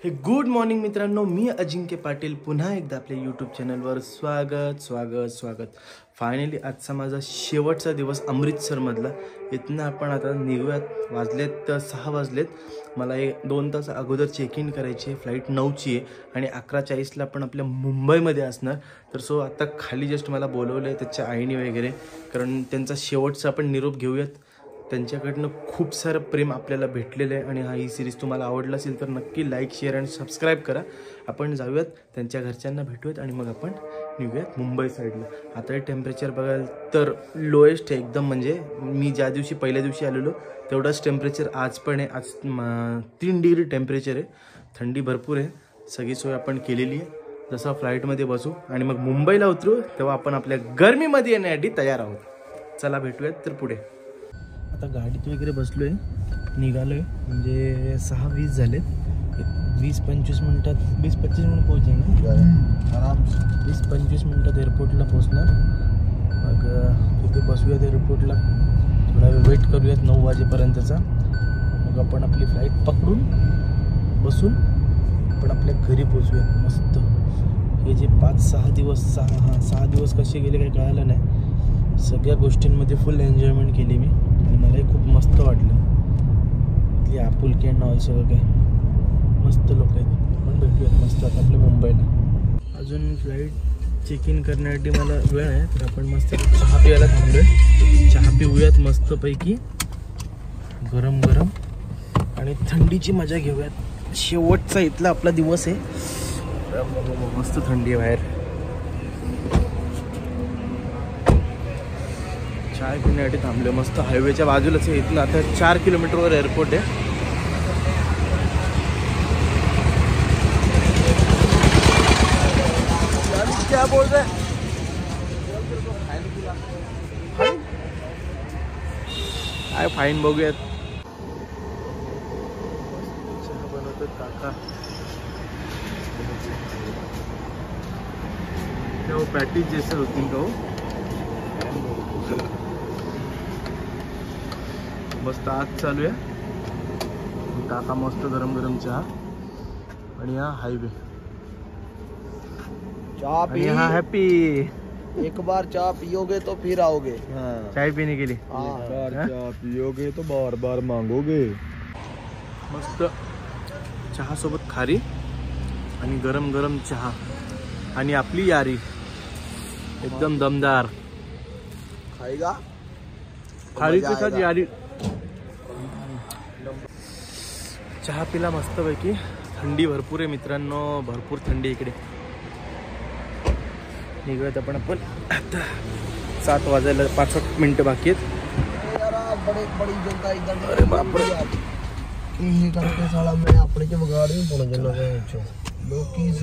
हे good morning मित्रांनो, मी अजिंक्य पाटील पुन्हा एकदा आपल्या यूट्यूब चॅनलवर स्वागत. फायनली आजचा माझा शेवटचा दिवस अमृतसरमधला. इथनं आपण आता निघूयात. वाजलेत 6 वाजलेत. मला 2 तास अगोदर चेक इन करायची आहे. फ्लाईट 9ची आहे आणि 11:40ला आपण आपल्या मुंबईमध्ये असणार. तर सो आता खाली जस्ट मला बोलवलं आहे त्याच्या आईने वगैरे, कारण त्यांचा शेवटचा आपण निरोप घेऊयात. त्यांच्याकडनं खूप सारं प्रेम आपल्याला भेटलेलं आहे आणि ही सिरीज तुम्हाला आवडला असेल तर नक्की लाईक, शेअर आणि सबस्क्राईब करा. आपण जाऊयात, त्यांच्या घरच्यांना भेटूयात आणि मग आपण निघूयात मुंबई साईडला. आता टेम्परेचर बघाल तर लोएस्ट आहे एकदम. म्हणजे मी ज्या दिवशी पहिल्या दिवशी आलेलो तेवढंच टेम्परेचर आज पण आहे. आज 3 डिग्री टेम्परेचर आहे. थंडी भरपूर आहे. सगळी सोय आपण केलेली आहे. जसं फ्लाईटमध्ये बसू आणि मग मुंबईला उतरू तेव्हा आपण आपल्या गरमीमध्ये येण्यासाठी तयार आहोत. चला भेटूयात तर पुढे. आता गाडीत वगैरे बसलोय, निघालोय. म्हणजे 6:20 झालेत. 20-25 मिनिटात 20-25 मिनिट पोहोचेल ना आराम. 20-25 मिनिटात एअरपोर्टला पोहोचणार. मग तिथे बसूयात एअरपोर्टला, थोडा वेळ वेट करूयात 9 वाजेपर्यंतचा. मग आपण आपली फ्लाईट पकडून बसून आपण आपल्या घरी पोहोचूयात मस्त. हे जे 5-6 दिवस 6 दिवस कसे गेले काही कळालं नाही. सगळ्या गोष्टींमध्ये फुल एन्जॉयमेंट केली मी आणि मलाही खूप मस्त वाटलं. इथली आपुलकी अँड ऑल सगळं काही मस्त लोक आहेत. पण भेटूयात मस्त आता आपल्या मुंबईला. अजून फ्लाईट चेक इन करण्यासाठी मला वेळ आहे, तर आपण मस्त चहा प्यायला थांबलो आहे. चहा पिऊयात मस्तपैकी गरम गरम आणि थंडीची मजा घेऊयात. शेवटचा इथला आपला दिवस आहे. मस्त थंडी आहे बाहेर. चाय पिण्यासाठी थांबले मस्त. हायवेच्या बाजूलाच आहे. इथून आता 4 किलोमीटरवर एअरपोर्ट आहे. क्या बोल रहे काय फाईन बघूयात. चहा बनवतात काका. वो पैटीज जैसे होती का वो मस्त आज चालू आहे. काका मस्त गरम गरम चहा आणि हा हायवे. चाय पी, यहाँ हैप्पी. एक बार चाय पियोगे तो फिर आओगे. चाय पीने के लिए चाय पियोगे तो बार बार मांगोगे. मस्त चहा सोबत खारी आणि गरम गरम चहा आणि आपली यारी एकदम दमदार. खाएगा खारी के साथ यारी. चहा पिला मस्तपैकी. थंडी भरपूर आहे मित्रांनो, भरपूर थंडी इकडे. निघूयात आपण आता. 7 वाजायला 5 मिनिटं बाकी आहेत. अरे बापरे.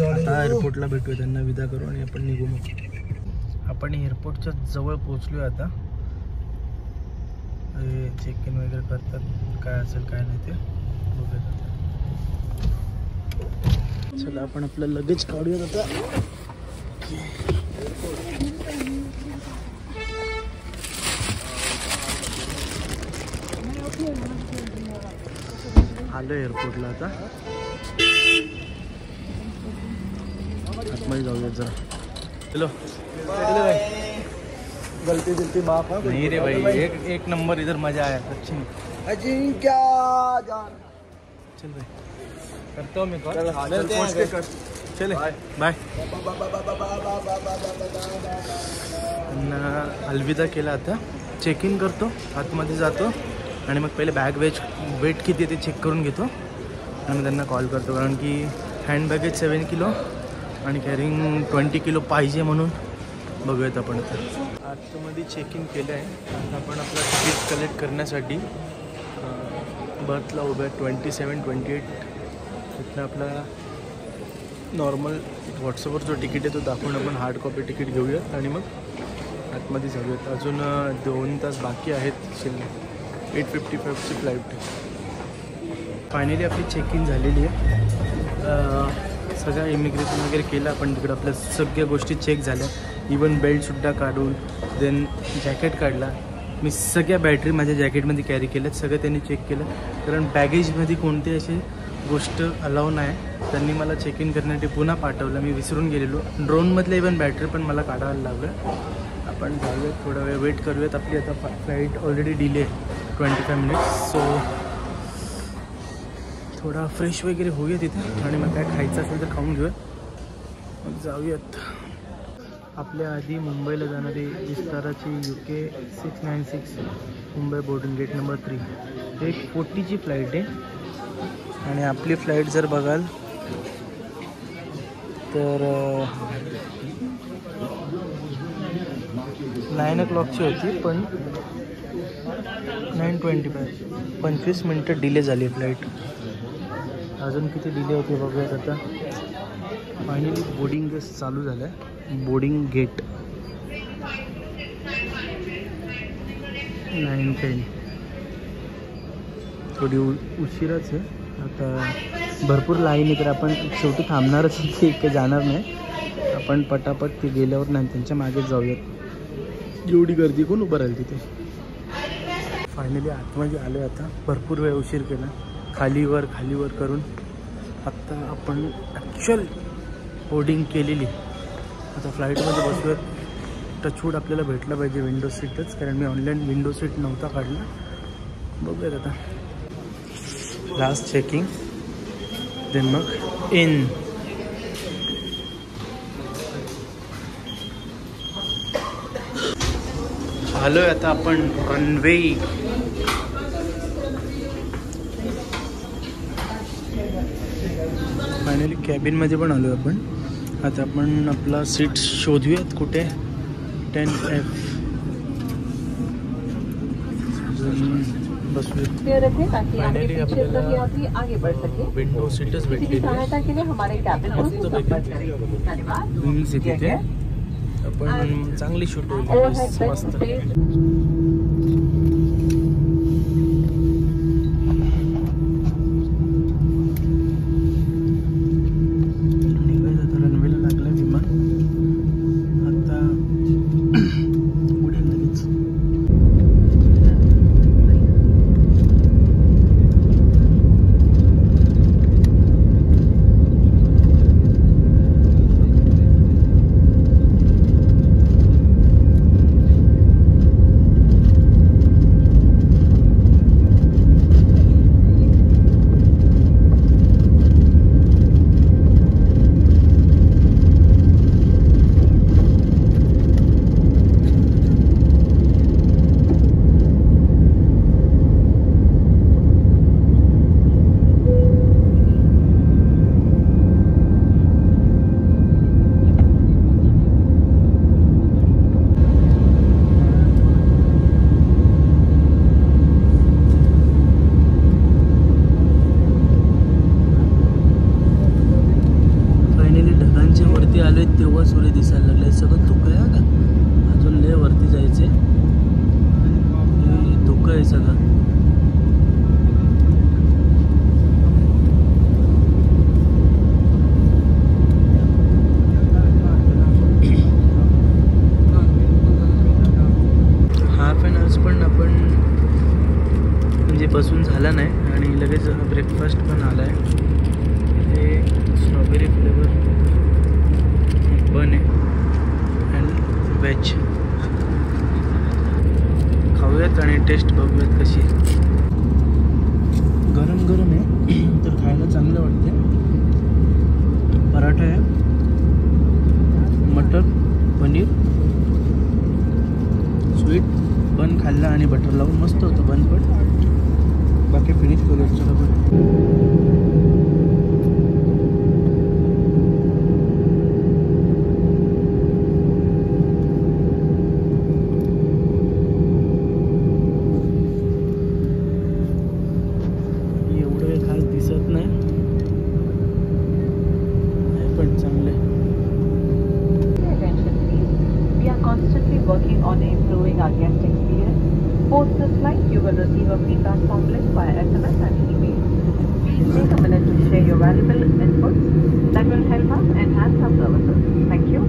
आता एअरपोर्टला भेटूया, त्यांना विदा करू आणि आपण निघू. मग आपण एअरपोर्टच्या जवळ पोहोचलोय आता. चेक इन वगैरे करतात, काय असेल काय नाही ते बघूयात. चला आपण आपलं लगेज काढूयात आता. आलो एअरपोर्टला आता. आतमध्ये जाऊयात जरा. हॅलो. गलती दिलती माफ. नहीं रे भाई, एक नंबर इधर मजा आया. अच्छी अजिंक्य जान. चल भाई, करता हूँ मैं कॉल. चले बाय. अलविदा केला. आता चेक इन करतो, आतमध्ये जातो आणि मग पहिले बॅग वेट किती ते चेक करून घेतो आणि मग त्यांना कॉल करतो. कारण की हँड बॅगेज 7 किलो आणि कॅरिंग 20 किलो पाहिजे म्हणून बघूयात आपण. आता आतमध्ये चेक इन केलं आहे. आता आपण आपलं तिकीट कलेक्ट करण्यासाठी बर्थला उभं आहे. 27-28. तिथनं आपला नॉर्मल व्हॉट्सअपवर जो तिकीट आहे तो दाखवून आपण हार्ड कॉपी तिकीट घेऊयात आणि मग आतमध्ये जाऊयात. अजून 2 तास बाकी आहेत. 8:55ची फ्लाईट. फायनली आपली चेक इन झालेली आहे. सगळं इमिग्रेशन वगैरे केलं आपण. तिकडं आपल्या सगळ्या गोष्टी चेक झाल्या. इवन बेल्टसुद्धा काढून देन जॅकेट काढला. मी सगळ्या बॅटरी माझ्या जॅकेटमध्ये कॅरी केल्यात. सगळं त्यांनी चेक केलं, कारण बॅगेजमध्ये कोणते असे गोष्ट अलाव नाही. त्यांनी मला चेक इन करण्यासाठी पुन्हा पाठवलं. मी विसरून गेलेलो. ड्रोनमधलं इवन बॅटरी पण मला काढायला लागलं. आपण जाऊयात, थोडा वेळ वेट करूयात. आपली आता flight already delay 25 minutes. So थोडा फ्रेश वगैरे होऊया तिथे आणि मग काय खायचं असेल तर खाऊन घेऊया, मग जाऊयात. आपल्या आधी मुंबईला जाणारी विस्ताराची UK 696 Mumbai boarding gate number 3 एक 40ची फ्लाईट आहे. आणि आपली फ्लाईट जर बघाल तर 9 o'clockची होती, पण 9:25 25 मिनटं डिले झाली फ्लाईट. अजून किती डिले होते बघूयात आता. फायनली बोर्डिंग चालू झालं आहे. Boarding gate 9:10. थोडी उशिराच आहे आता. भरपूर लाईन आहे तर आपण शेवटी थांबणारच इतके जाणार नाही. आपण पटापट ते गेल्यावर नाही त्यांच्या मागेच जाऊयात. एवढी गर्दी कोण उभं राहील तिथे. फायनली आतमध्ये आलो आता. भरपूर वेळ उशीर केला, खालीवर करून आत्ता आपण ॲक्च्युअल बोर्डिंग केलेली. आता फ्लाईटमध्ये बसूयात. टचवूड आपल्याला भेटलं पाहिजे विंडो सीटच, कारण मी ऑनलाईन विंडो सीट नव्हता काढला. बघूयात आता. लास्ट चेकिंग देन मग इन. आलोय आता आपण रनवे. फायनली कॅबिनमध्ये पण आलो आपण. आता आपण आपला सीट शोधूयात कुठे. 10F बसूयात. फायनली आपल्याला विंडो सीटच भेटली. विंग्स आहे तिथे. आपण चांगली शूट होईल मस्त. तेव्हा सूर्य दिसायला लागलाय. सगळं धुकं आहे का. अजून लय वरती जायचे. धुकं आहे सगळं. हाफ एन आवर्स पण आपण म्हणजे बसून झाला नाही आणि लगेच ब्रेकफास्ट पण आला आहे. हे स्ट्रॉबेरी फ्लेवर बन आहे अँड व्हेज. खाऊयात आणि टेस्ट बघूयात कशी. गरम गरम आहे तर खायला चांगलं वाटते. पराठा आहे, मटर पनीर स्वीट बन खाल्ला आणि बटर लावून मस्त होतं बन. पण बाकी फिनिश करूयात चला पण. Working on improving our guest experience. Post this flight, you will receive a feedback pamphlet via SMS and email. Please take a minute to share your valuable inputs that will help us enhance our services. Thank you.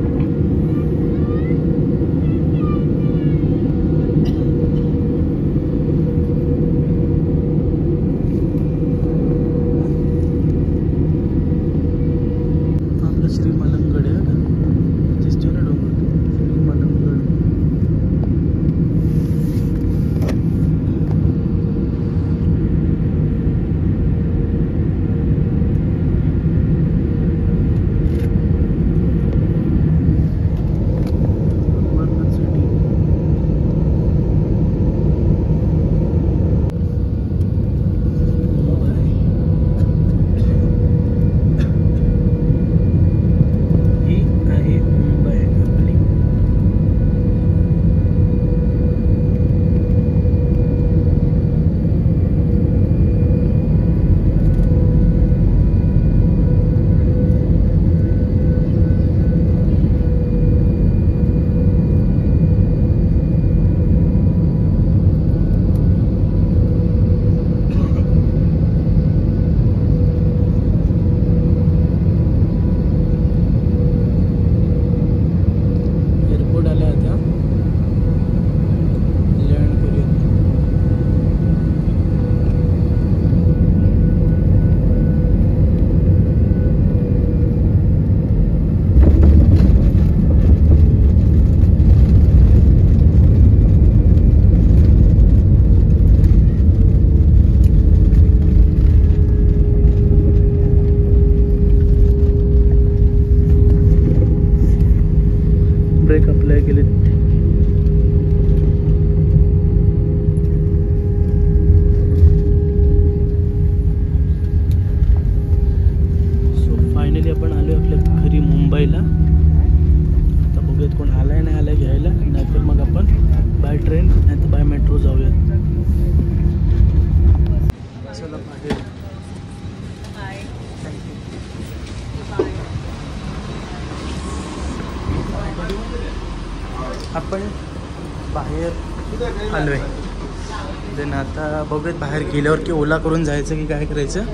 Then आता बघूयात बाहेर गेल्यावर की ओला करून जायचं की काय करायचं.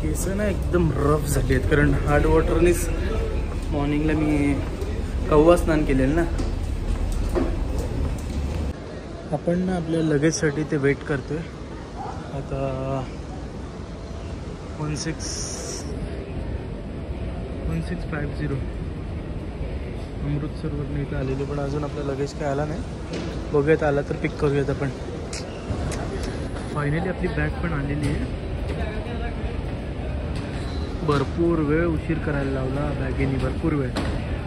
केस ना एकदम रफ झाली आहेत कारण हार्ड वॉटरनेच मॉर्निंगला मी कव्वा स्नान केलेलं ना. आपण ना आपल्या लगेजसाठी ते वेट करतोय. आता 1650 अमृतसरवरून इथं आलेलो पण अजून आपला लगेज काय आला नाही. बघूयात आला तर पिक करूयात आपण. फायनली आपली बॅग पण आलेली आहे. भरपूर वेळ उशीर करायला लावला बॅगेनी, भरपूर वेळ.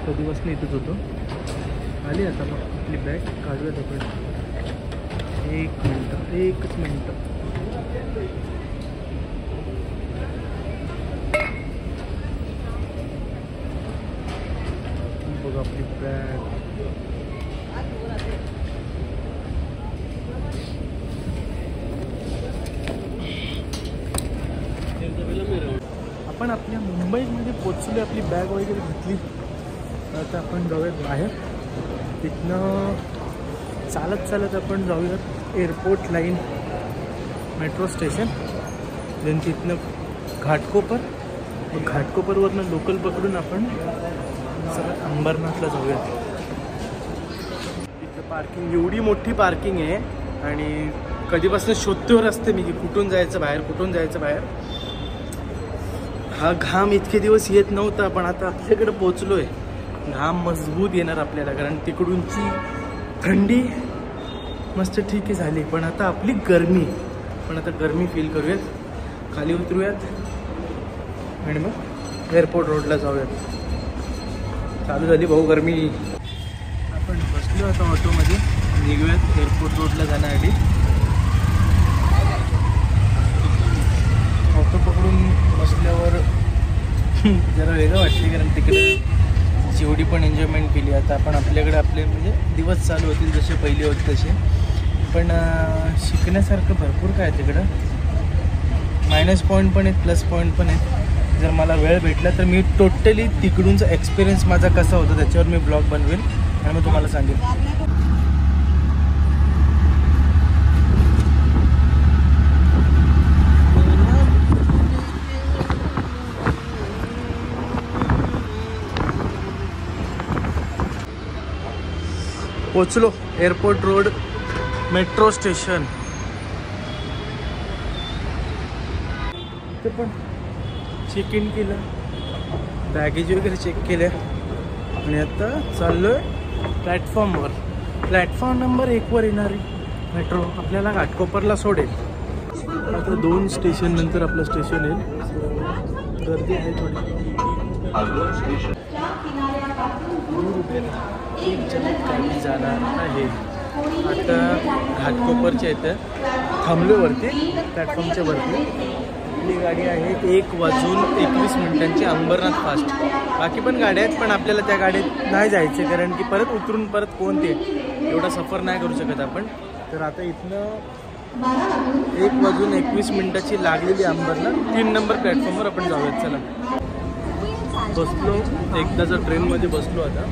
कधीपासून इथंच होतो. आली आता मग आपली बॅग काढूयात आपण. एकच मिनटं. बघा आपली बॅग. आपण आपल्या मुंबईमध्ये पोचलो. आपली बॅग वगैरे घेतली. आता आपण जाऊयात बाहेर. तिथनं चालत आपण जाऊयात airport line metro station. Then तिथनं घाटकोपर. घाटकोपरवरनं लोकल पकडून आपण सगळं अंबरनाथला जाऊयात. इथं पार्किंग, एवढी मोठी पार्किंग आहे आणि कधीपासून शोधतोय रस्ते मी की कुठून जायचं बाहेर. हा घाम इतके दिवस येत नव्हता पण आता आपल्याकडे पोचलोय. घाम मजबूत येणार आपल्याला कारण तिकडूनची थंडी मस्त ठीक आहे झाली पण आता आपली गरमी. पण आता गरमी फील करूयात. खाली उतरूयात आणि मग एअरपोर्ट रोडला जाऊयात. चालू झाली भाऊ गरमी. आपण बसलो आता ऑटोमध्ये. निघूयात एअरपोर्ट रोडला जाण्यासाठी. ऑटो पकडून बसल्यावर जरा वेगळं वाटते कारण तिकडे जेवढी पण एन्जॉयमेंट केली. आता आपण आपल्याकडे आपले म्हणजे दिवस चालू होतील जसे पहिले होते तसे. पण शिकण्यासारखं भरपूर काय तिकडं. मायनस पॉईंट पण आहेत, प्लस पॉईंट पण आहेत. जर मला वेळ भेटला तर मी टोटली तिकडूनचा एक्सपिरियन्स माझा कसा होता त्याच्यावर मी ब्लॉग बनवेल आणि मग तुम्हाला सांगेन. पोचलो एअरपोर्ट रोड मेट्रो स्टेशन. ते पण चेक इन केलं, बॅगेज वगैरे चेक केल्या आणि आता चाललोय प्लॅटफॉर्मवर. प्लॅटफॉर्म नंबर 1वर येणारी मेट्रो आपल्याला घाटकोपरला सोडेल. आता 2 स्टेशन नंतर आपलं स्टेशन येईल. गर्दी आहे थोडी. एक गाडी जाणार आहे. आता घाटकोपरच्या इथं थांबलो वरती प्लॅटफॉर्मच्या वरती. आपली गाडी आहे 1:21 अंबरनाथ फास्ट. बाकी पण गाड्या आहेत पण आपल्याला त्या गाडीत नाही जायचं कारण की परत उतरून परत कोणते एवढा सफर नाही करू शकत आपण. तर आता इथनं 1:21 लागलेली अंबरनाथ 3 नंबर प्लॅटफॉर्मवर आपण जाऊयात. चला बसलो एकदाचा ट्रेनमध्ये बसलो. आता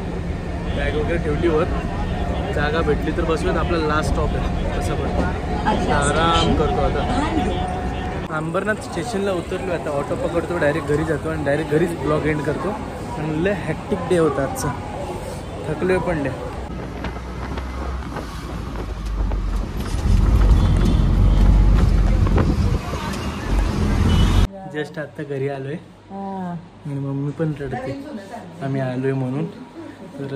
बॅग वगैरे ठेवली वर. जागा भेटली तर बसूयात. आपला लास्ट स्टॉप आहे तसं पण आराम करतो. आता अंबरनाथ स्टेशनला उतरलो. आता ऑटो पकडतो, डायरेक्ट घरी जातो आणि डायरेक्ट घरीच ब्लॉग एंड करतो. आणि लय हॅक्टिक डे होता आजचा. थकलोय पण डे. जस्ट आता घरी आलोय आणि मम्मी पण रडते आम्ही आलोय म्हणून. तर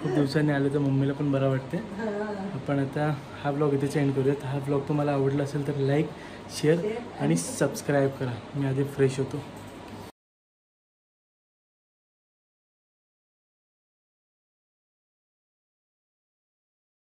खूप दिवसांनी आलो तर मम्मीला पण बरं वाटते. आपण आता हा ब्लॉग इथेच एंड करूयात. हा ब्लॉग तुम्हाला आवडला असेल तर लाईक, शेअर आणि सबस्क्राईब करा. मी आधी फ्रेश होतो.